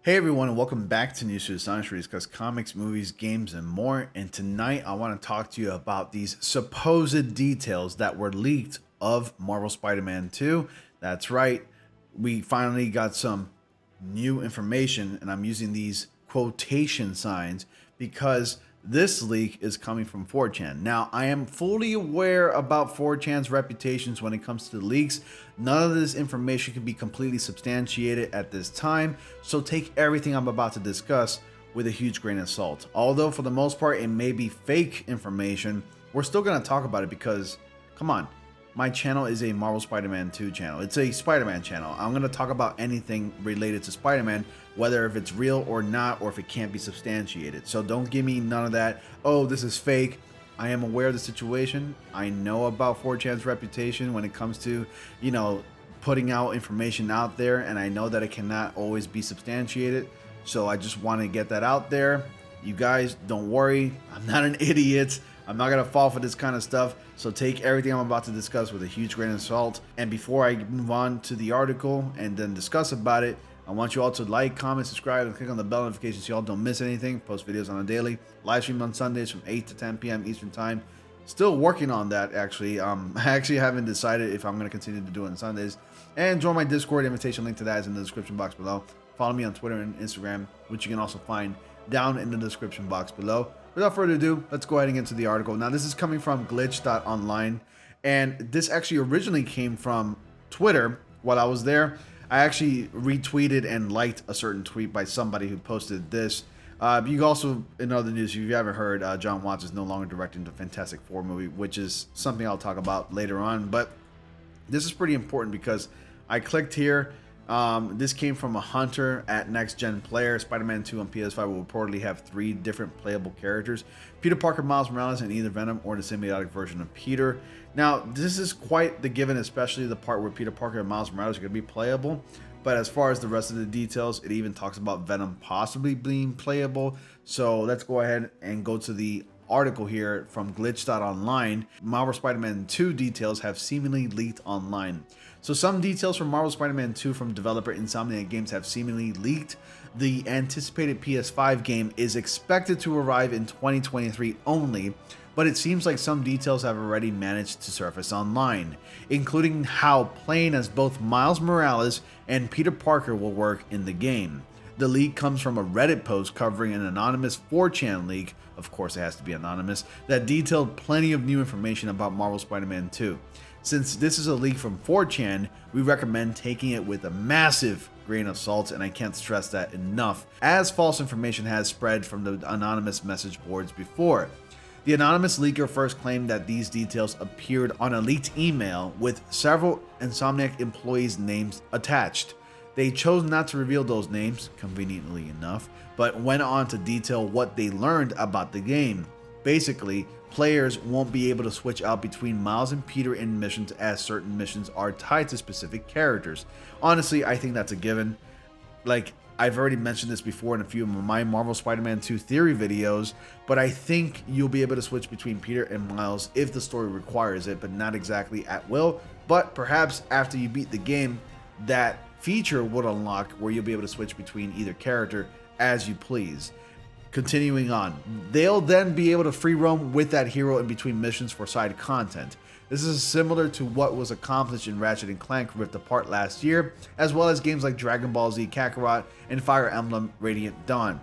Hey everyone, and welcome back to News to the Science, where we discuss comics, movies, games, and more. And tonight I want to talk to you about these supposed details that were leaked of Marvel Spider-Man 2. That's right, we finally got some new information, and I'm using these quotation signs because this leak is coming from 4chan. Now, I am fully aware about 4chan's reputations when it comes to leaks. None of this information can be completely substantiated at this time, so take everything I'm about to discuss with a huge grain of salt. Although for the most part it may be fake information, we're still going to talk about it because, come on, my channel is a Marvel Spider-Man 2 channel. It's a Spider-Man channel. I'm going to talk about anything related to Spider-Man, whether if it's real or not, or if it can't be substantiated. So don't give me none of that, oh, this is fake. I am aware of the situation. I know about 4chan's reputation when it comes to, putting out information out there, and I know that it cannot always be substantiated. So I just want to get that out there. You guys, don't worry. I'm not an idiot. I'm not going to fall for this kind of stuff. So take everything I'm about to discuss with a huge grain of salt. And before I move on to the article and then discuss about it, I want you all to like, comment, subscribe, and click on the bell notifications so y'all don't miss anything. Post videos on a daily. Live stream on Sundays from 8 to 10 p.m. Eastern Time. Still working on that, actually. I actually haven't decided if I'm going to continue to do it on Sundays. And join my Discord. Invitation link to that is in the description box below. Follow me on Twitter and Instagram, which you can also find down in the description box below. Without further ado, let's go ahead and get into the article. Now, this is coming from glitch.online, and this actually originally came from Twitter while I was there. I actually retweeted and liked a certain tweet by somebody who posted this. You also, in other news, if you haven't heard, John Watts is no longer directing the Fantastic Four movie, which is something I'll talk about later on. But this is pretty important because I clicked here. This came from a hunter at Next Gen Player. Spider-Man 2 on PS5 will reportedly have 3 different playable characters: Peter Parker, Miles Morales, and either Venom or the symbiotic version of Peter. Now, this is quite the given, especially the part where Peter Parker and Miles Morales are going to be playable. But as far as the rest of the details, it even talks about Venom possibly being playable. So let's go ahead and go to the article here from glitch.online. Marvel Spider-Man 2 details have seemingly leaked online. So some details from Marvel Spider-Man 2 from developer Insomniac Games have seemingly leaked. The anticipated PS5 game is expected to arrive in 2023 only, but it seems like some details have already managed to surface online, including how playing as both Miles Morales and Peter Parker will work in the game. The leak comes from a Reddit post covering an anonymous 4chan leak, of course it has to be anonymous, that detailed plenty of new information about Marvel Spider-Man 2. Since this is a leak from 4chan, we recommend taking it with a massive grain of salt, and I can't stress that enough, as false information has spread from the anonymous message boards before. The anonymous leaker first claimed that these details appeared on a leaked email with several Insomniac employees' names attached. They chose not to reveal those names, conveniently enough, but went on to detail what they learned about the game. Basically, players won't be able to switch out between Miles and Peter in missions, as certain missions are tied to specific characters. Honestly, I think that's a given. Like, I've already mentioned this before in a few of my Marvel Spider-Man 2 theory videos, but I think you'll be able to switch between Peter and Miles if the story requires it, but not exactly at will. But perhaps after you beat the game, that feature would unlock where you'll be able to switch between either character as you please. Continuing on, they'll then be able to free roam with that hero in between missions for side content. This is similar to what was accomplished in Ratchet & Clank Rift Apart last year, as well as games like Dragon Ball Z Kakarot and Fire Emblem Radiant Dawn.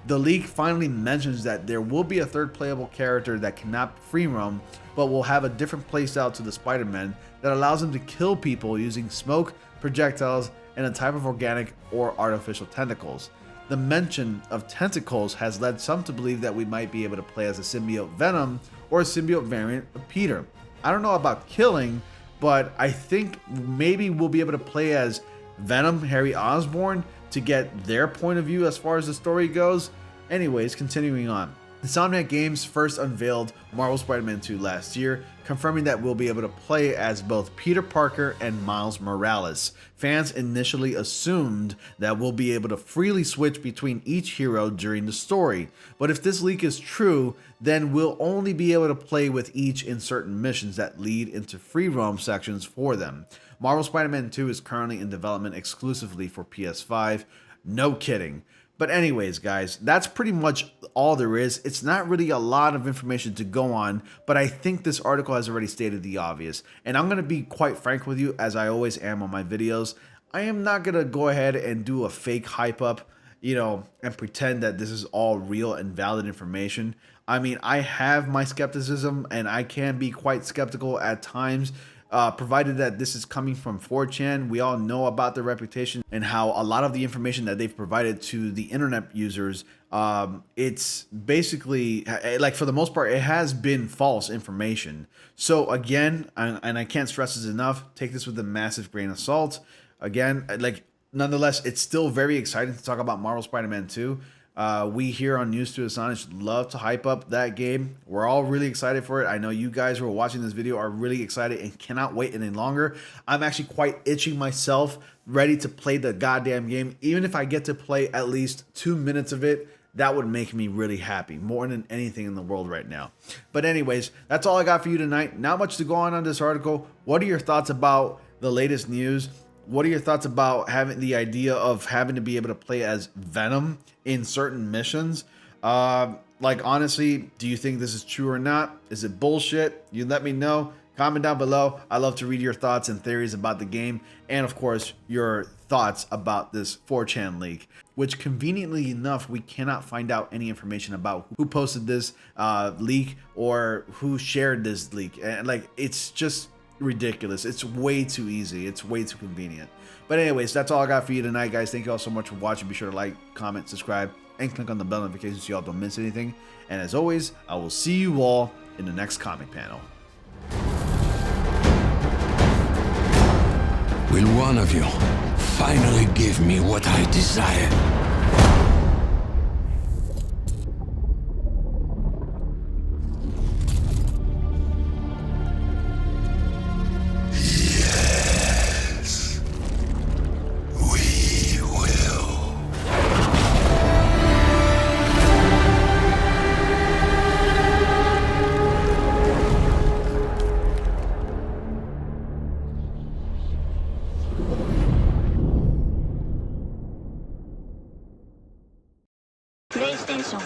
The leak finally mentions that there will be a third playable character that cannot free roam, but will have a different playstyle to the Spider-Man that allows him to kill people using smoke, projectiles, and a type of organic or artificial tentacles. The mention of tentacles has led some to believe that we might be able to play as a symbiote Venom or a symbiote variant of Peter. I don't know about killing, but I think maybe we'll be able to play as Venom, Harry Osborn, to get their point of view as far as the story goes. Anyways, continuing on. Insomniac Games first unveiled Marvel Spider-Man 2 last year, confirming that we'll be able to play as both Peter Parker and Miles Morales. Fans initially assumed that we'll be able to freely switch between each hero during the story, but if this leak is true, then we'll only be able to play with each in certain missions that lead into free roam sections for them. Marvel Spider-Man 2 is currently in development exclusively for PS5, No kidding. But anyways, guys, that's pretty much all there is. It's not really a lot of information to go on, but I think this article has already stated the obvious. And I'm going to be quite frank with you, as I always am on my videos. I am not going to go ahead and do a fake hype up, and pretend that this is all real and valid information. I mean, I have my skepticism, and I can be quite skeptical at times, provided that this is coming from 4chan. We all know about their reputation and how a lot of the information that they've provided to the internet users, it's basically, like, for the most part, it has been false information. So again, and I can't stress this enough, take this with a massive grain of salt. Again, like, nonetheless, it's still very exciting to talk about Marvel Spider-Man 2. We here on News to Astonish love to hype up that game. We're all really excited for it. I know you guys who are watching this video are really excited and cannot wait any longer. I'm actually quite itching myself, ready to play the goddamn game. Even if I get to play at least 2 minutes of it, that would make me really happy, more than anything in the world right now. But anyways, that's all I got for you tonight. Not much to go on this article. What are your thoughts about the latest news? What are your thoughts about having the idea of having to be able to play as Venom in certain missions? Like, honestly, do you think this is true or not? Is it bullshit? You let me know. Comment down below. I love to read your thoughts and theories about the game. And of course, your thoughts about this 4chan leak, which conveniently enough, we cannot find out any information about who posted this leak or who shared this leak. And like, it's just ridiculous. It's way too easy. It's way too convenient. But anyways, that's all I got for you tonight, guys. Thank you all so much for watching. Be sure to like, comment, subscribe, and click on the bell notifications so y'all don't miss anything. And as always, I will see you all in the next comic panel. Will one of you finally give me what I desire? PlayStation